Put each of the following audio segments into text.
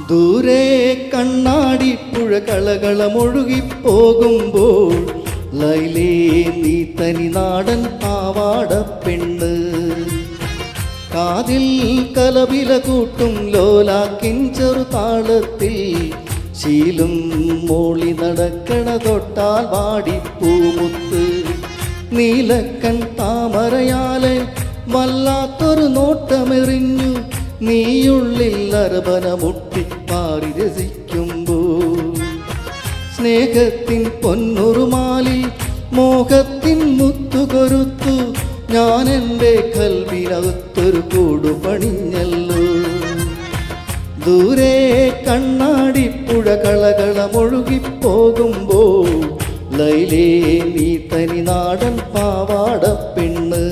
ദൂരെ കണ്ണാടിപ്പുഴ കളകളമൊഴുകിപ്പോകുമ്പോൾ ലൈലേ നീ തനി നാടൻ പാവാട പെണ്ണ്. കാതിൽ കലപില കൂട്ടും ലോലാക്കിൻ ചെറുതാളത്തിൽ ശീലും മോളി നടക്കണ തൊട്ടാൽ വാടിപ്പൂമുത്ത്. നീലക്കൻ താമരയാലെ വല്ലാത്തൊരു നോട്ടമെറിഞ്ഞു നീയുള്ളിൽ അരബന മുട്ടിപ്പാറി രസിക്കുമ്പോൾ സ്നേഹത്തിൻ പൊന്നുറുമാലിൽ മോഹത്തിൻ മുത്തുകൊരുത്തു ഞാൻ എൻ്റെ കൽവിനകത്തൊരു കൂടു പണിഞ്ഞല്ലോ. ദൂരെ കണ്ണാടിപ്പുഴ കളകളമൊഴുകിപ്പോകുമ്പോൾ ലൈലേ നീ തനി നാടൻ പാവാട പെണ്ണ്.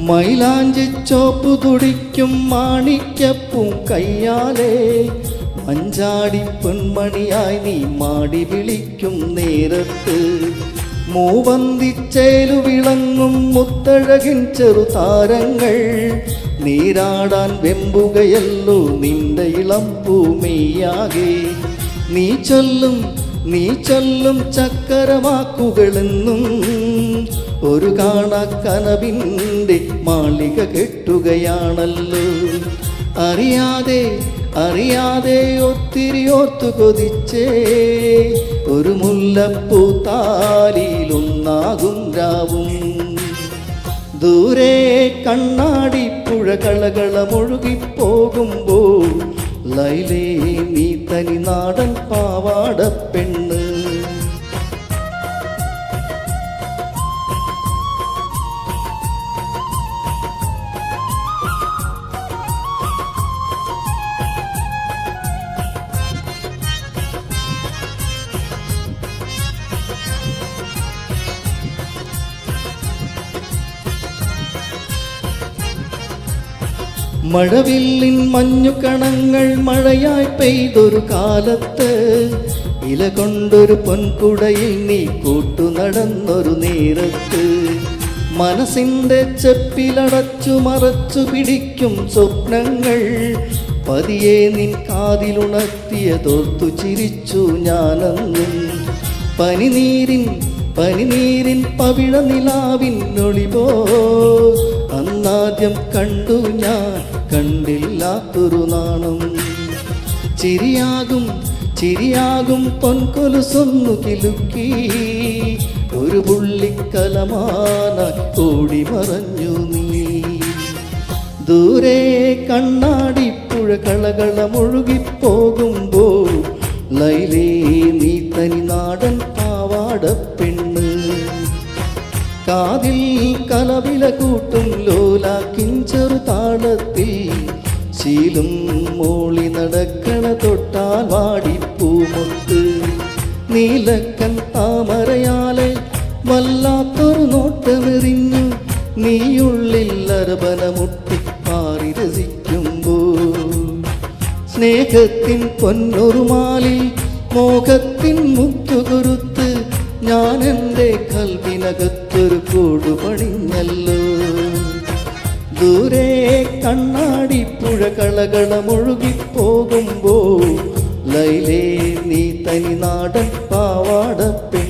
മൈലാഞ്ചി ചോപ്പു തുടിക്കും മാണിക്യപ്പും കയ്യാലേ മഞ്ചാടി പൊന്മണിയായി നീ മാടി വിളിക്കും നേരത്ത് മൂവന്തിച്ചേലു വിളങ്ങും മുത്തഴകിൻ ചെറുതാരങ്ങൾ നീരാടാൻ വെമ്പുകയല്ലോ നിന്റെ ഇളം പൂമെയ്യാകെ. നീ ചൊല്ലും ചക്കരവാക്കുകളെന്നും ഒരു കാണക്കനവിൻ്റെ മാളിക കെട്ടുകയാണല്ലോ. അറിയാതെ ഒത്തിരി ഓർത്തു കൊതിച്ചേ ഒരു മുല്ലപ്പൂ താലിയിലൊന്നാകും രാവും. ദൂരെ കണ്ണാടിപ്പുഴ കളകളമൊഴുകിപ്പോകുമ്പോൾ ലൈലേ നീ തനി നാടൻ പാവാട പെണ്ണ്. മഴവില്ലിൻ മഞ്ഞുകണങ്ങൾ മഴയായി പെയ്തൊരു കാലത്ത് ഇല കൊണ്ടൊരു പൊൻകുടയിൽ നീ കൂട്ടു നടന്നൊരു നേരത്ത് മനസ്സിൻ്റെ ചെപ്പിലടച്ചു മറച്ചു പിടിക്കും സ്വപ്നങ്ങൾ പതിയെ നിൻ കാതിലുണർത്തിയതോർത്തു ചിരിച്ചു ഞാനന്നും. പനിനീരിൻ പവിഴ നിലാവിനൊളിപോ അന്നാദ്യം കണ്ടു ഞാൻ കണ്ടില്ലാത്തൊരു നാണം. ചിരിയാകും പൊൻകൊലുസൊന്നു കിലുക്കി ഒരു പുള്ളിക്കലമാന ഓടി മറഞ്ഞു നീ. ദൂരെ കണ്ണാടിപ്പുഴ കളകളമൊഴുകിപ്പോകുമ്പോൾ ലൈലേ നീ തനി നാടൻ പാവാട പെണ്ണ്. കാതിൽ കലവില കൂട്ടും ലോലാക്കിൻ ചെറുതാളത്തിൽ ശീലും മോളി നടക്കണ തൊട്ടാൽ വാടിപ്പൂമുത്ത്. നീലക്കൻ താമരയാലെ വല്ലാത്തൊരു നോട്ടമെറിഞ്ഞു നീയുള്ളിൽ അരബന മുട്ടിപ്പാറി രസിക്കുമ്പോൾ സ്നേഹത്തിൻ പൊന്നൊരുമാലിൽ മോഹത്തിൻ മുത്തുകൊരുത്ത് ഞാൻ എൻ്റെ കൽവിനകത്തൊരു കൂടു പണിഞ്ഞല്ലോ. ദൂരെ കണ്ണാടിപ്പുഴ കളകളമൊഴുകിപ്പോകുമ്പോൾ ലൈലേ നീ തനി നാടൻ പാവാട പെണ്ണ്.